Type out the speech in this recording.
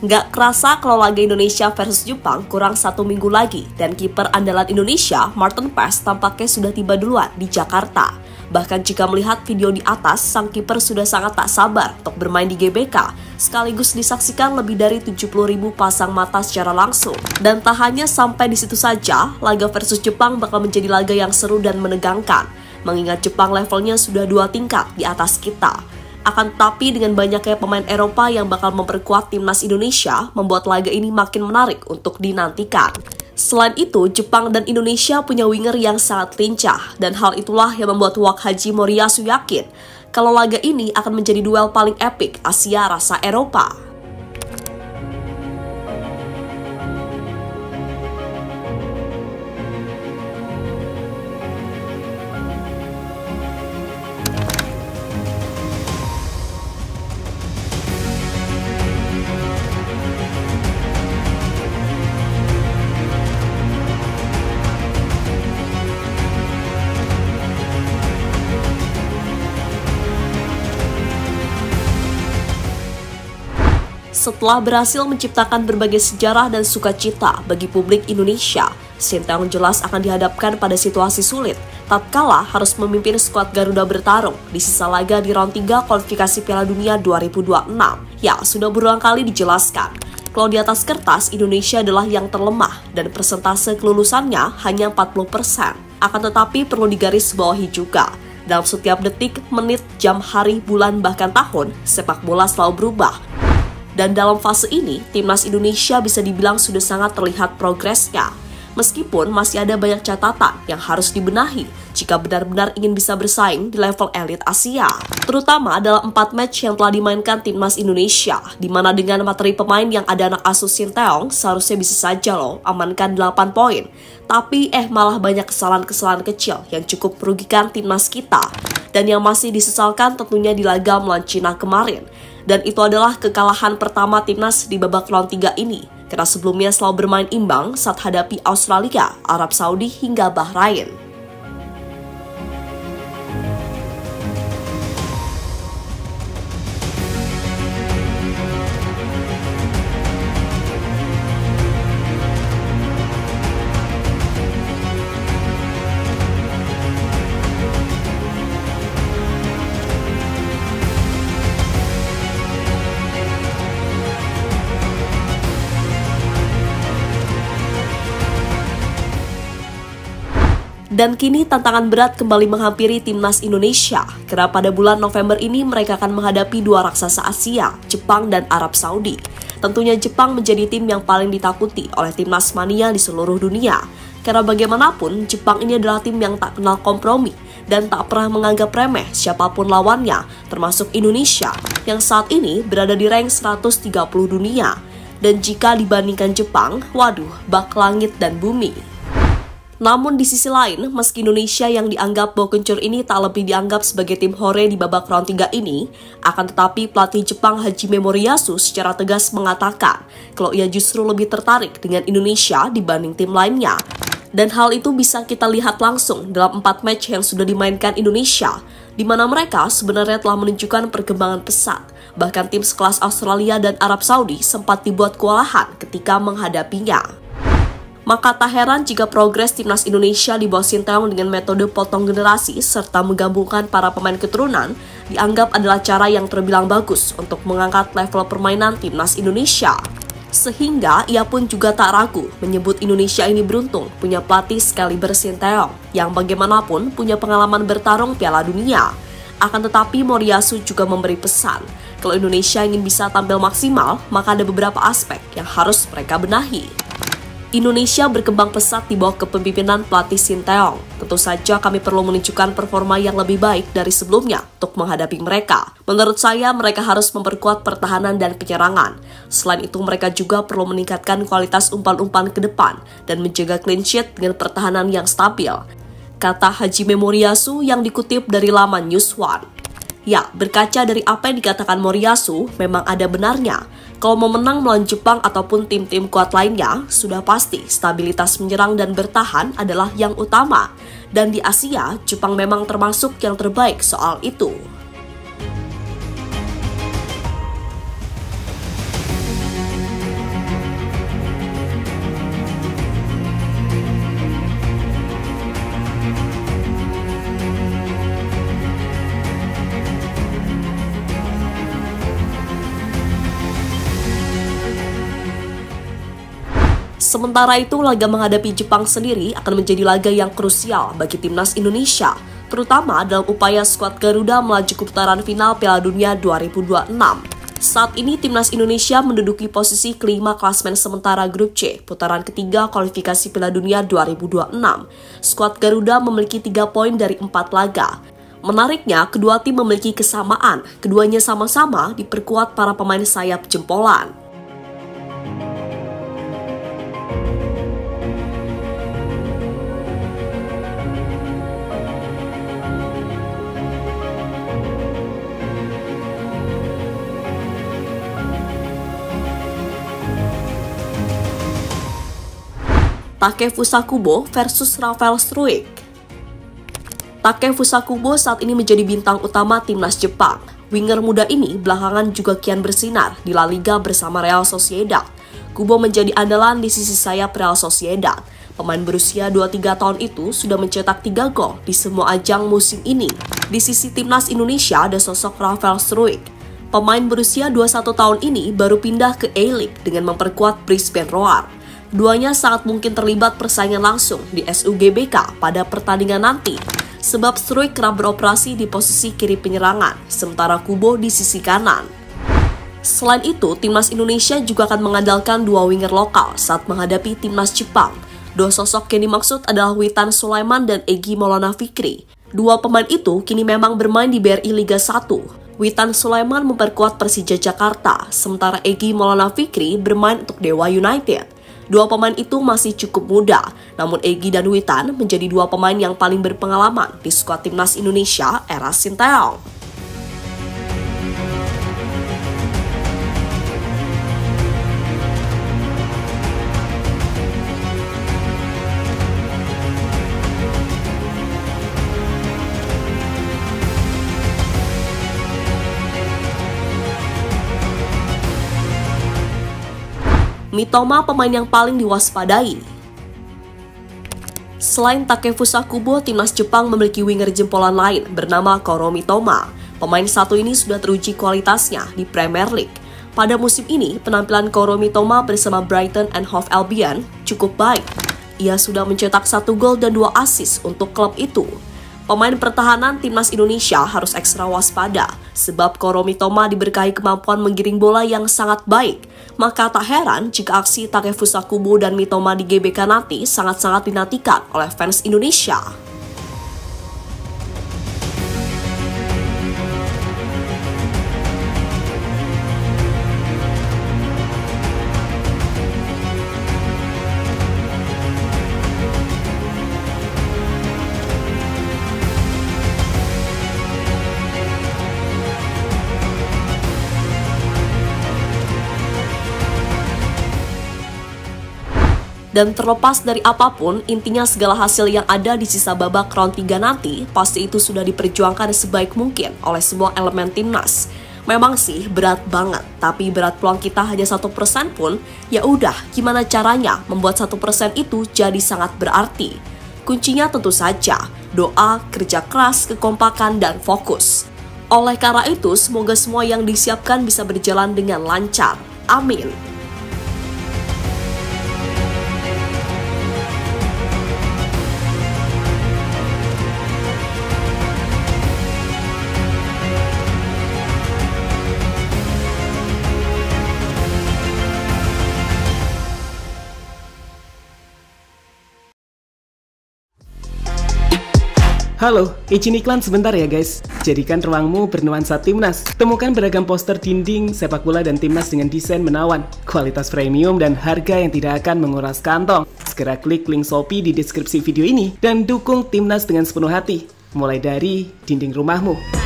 Nggak kerasa kalau laga Indonesia versus Jepang kurang 1 minggu lagi dan kiper andalan Indonesia, Maarten Paes, tampaknya sudah tiba duluan di Jakarta. Bahkan jika melihat video di atas, sang kiper sudah sangat tak sabar untuk bermain di GBK, sekaligus disaksikan lebih dari 70.000 pasang mata secara langsung. Dan tak hanya sampai di situ saja, laga versus Jepang bakal menjadi laga yang seru dan menegangkan, mengingat Jepang levelnya sudah 2 tingkat di atas kita. Akan tetapi dengan banyaknya pemain Eropa yang bakal memperkuat timnas Indonesia, membuat laga ini makin menarik untuk dinantikan. Selain itu, Jepang dan Indonesia punya winger yang sangat lincah, dan hal itulah yang membuat Wak Haji Moriyasu yakin kalau laga ini akan menjadi duel paling epik Asia rasa Eropa. Setelah berhasil menciptakan berbagai sejarah dan sukacita bagi publik Indonesia, Sinteyong jelas akan dihadapkan pada situasi sulit tatkala harus memimpin skuad Garuda bertarung di sisa laga di round 3 kualifikasi Piala Dunia 2026. Ya, sudah berulang kali dijelaskan, kalau di atas kertas Indonesia adalah yang terlemah dan persentase kelulusannya hanya 40%. Akan tetapi perlu digarisbawahi juga, dalam setiap detik, menit, jam, hari, bulan, bahkan tahun, sepak bola selalu berubah. Dan dalam fase ini, timnas Indonesia bisa dibilang sudah sangat terlihat progresnya. Meskipun masih ada banyak catatan yang harus dibenahi jika benar-benar ingin bisa bersaing di level elit Asia. Terutama dalam 4 match yang telah dimainkan timnas Indonesia, di mana dengan materi pemain yang ada anak asuh Sinteyong, seharusnya bisa saja amankan 8 poin. Tapi malah banyak kesalahan-kesalahan kecil yang cukup merugikan timnas kita. Dan yang masih disesalkan tentunya di laga melawan Cina kemarin. Dan itu adalah kekalahan pertama timnas di babak round 3 ini, karena sebelumnya selalu bermain imbang saat hadapi Australia, Arab Saudi hingga Bahrain. Dan kini tantangan berat kembali menghampiri timnas Indonesia, karena pada bulan November ini mereka akan menghadapi 2 raksasa Asia, Jepang dan Arab Saudi. Tentunya Jepang menjadi tim yang paling ditakuti oleh timnas mania di seluruh dunia, karena bagaimanapun Jepang ini adalah tim yang tak kenal kompromi dan tak pernah menganggap remeh siapapun lawannya, termasuk Indonesia yang saat ini berada di rank 130 dunia. Dan jika dibandingkan Jepang, waduh, bak langit dan bumi. Namun di sisi lain, meski Indonesia yang dianggap bau kencur ini tak lebih dianggap sebagai tim hore di babak round 3 ini, akan tetapi pelatih Jepang Hajime Moriyasu secara tegas mengatakan kalau ia justru lebih tertarik dengan Indonesia dibanding tim lainnya. Dan hal itu bisa kita lihat langsung dalam 4 match yang sudah dimainkan Indonesia, di mana mereka sebenarnya telah menunjukkan perkembangan pesat. Bahkan tim sekelas Australia dan Arab Saudi sempat dibuat kewalahan ketika menghadapinya. Maka tak heran jika progres timnas Indonesia di bawah Sinteyong dengan metode potong generasi serta menggabungkan para pemain keturunan dianggap adalah cara yang terbilang bagus untuk mengangkat level permainan timnas Indonesia. Sehingga ia pun juga tak ragu menyebut Indonesia ini beruntung punya pelatih sekaliber Sinteyong yang bagaimanapun punya pengalaman bertarung Piala Dunia. Akan tetapi Moriyasu juga memberi pesan, kalau Indonesia ingin bisa tampil maksimal, maka ada beberapa aspek yang harus mereka benahi. Indonesia berkembang pesat di bawah kepemimpinan pelatih Sinteyong. Tentu saja kami perlu menunjukkan performa yang lebih baik dari sebelumnya untuk menghadapi mereka. Menurut saya, mereka harus memperkuat pertahanan dan penyerangan. Selain itu, mereka juga perlu meningkatkan kualitas umpan-umpan ke depan dan menjaga clean sheet dengan pertahanan yang stabil, kata Hajime Moriyasu yang dikutip dari laman News One. Ya, berkaca dari apa yang dikatakan Moriyasu, memang ada benarnya. Kalau mau menang melawan Jepang ataupun tim-tim kuat lainnya, sudah pasti stabilitas menyerang dan bertahan adalah yang utama. Dan di Asia, Jepang memang termasuk yang terbaik soal itu. Sementara itu, laga menghadapi Jepang sendiri akan menjadi laga yang krusial bagi timnas Indonesia, terutama dalam upaya skuad Garuda melaju ke putaran final Piala Dunia 2026. Saat ini timnas Indonesia menduduki posisi kelima klasemen sementara grup C, putaran ketiga kualifikasi Piala Dunia 2026. Skuad Garuda memiliki 3 poin dari 4 laga. Menariknya, kedua tim memiliki kesamaan. Keduanya sama-sama diperkuat para pemain sayap jempolan. Takefusa Kubo versus Rafael Struijk. Takefusa Kubo saat ini menjadi bintang utama timnas Jepang. Winger muda ini belakangan juga kian bersinar di La Liga bersama Real Sociedad. Kubo menjadi andalan di sisi sayap Real Sociedad. Pemain berusia 23 tahun itu sudah mencetak 3 gol di semua ajang musim ini. Di sisi timnas Indonesia ada sosok Rafael Struijk. Pemain berusia 21 tahun ini baru pindah ke A-League dengan memperkuat Brisbane Roar. Duanya sangat mungkin terlibat persaingan langsung di SUGBK pada pertandingan nanti, sebab Struijk kerap beroperasi di posisi kiri penyerangan, sementara Kubo di sisi kanan. Selain itu, timnas Indonesia juga akan mengandalkan 2 winger lokal saat menghadapi timnas Jepang. 2 sosok yang dimaksud adalah Witan Sulaiman dan Egy Maulana Fikri. 2 pemain itu kini memang bermain di BRI Liga 1. Witan Sulaiman memperkuat Persija Jakarta, sementara Egy Maulana Fikri bermain untuk Dewa United. 2 pemain itu masih cukup muda, namun Egy dan Witan menjadi 2 pemain yang paling berpengalaman di skuad timnas Indonesia era Sinteyong. Mitoma pemain yang paling diwaspadai. Selain Takefusa Kubo, timnas Jepang memiliki winger jempolan lain bernama Koro Mitoma. Pemain satu ini sudah teruji kualitasnya di Premier League. Pada musim ini, penampilan Koro Mitoma bersama Brighton and Hove Albion cukup baik. Ia sudah mencetak 1 gol dan 2 assist untuk klub itu. Pemain pertahanan timnas Indonesia harus ekstra waspada, sebab Koro Mitoma diberkahi kemampuan menggiring bola yang sangat baik. Maka tak heran jika aksi Takefusa Kubo dan Mitoma di GBK nanti sangat-sangat dinantikan oleh fans Indonesia. Dan terlepas dari apapun, intinya segala hasil yang ada di sisa babak round 3 nanti, pasti itu sudah diperjuangkan sebaik mungkin oleh semua elemen timnas. Memang sih berat banget, tapi berat peluang kita hanya 1% pun, ya udah gimana caranya membuat 1% itu jadi sangat berarti. Kuncinya tentu saja, doa, kerja keras, kekompakan, dan fokus. Oleh karena itu, semoga semua yang disiapkan bisa berjalan dengan lancar. Amin. Halo, izin iklan sebentar ya guys. Jadikan ruangmu bernuansa timnas. Temukan beragam poster dinding, sepak bola dan timnas dengan desain menawan, kualitas premium dan harga yang tidak akan menguras kantong. Segera klik link Shopee di deskripsi video ini dan dukung timnas dengan sepenuh hati. Mulai dari dinding rumahmu.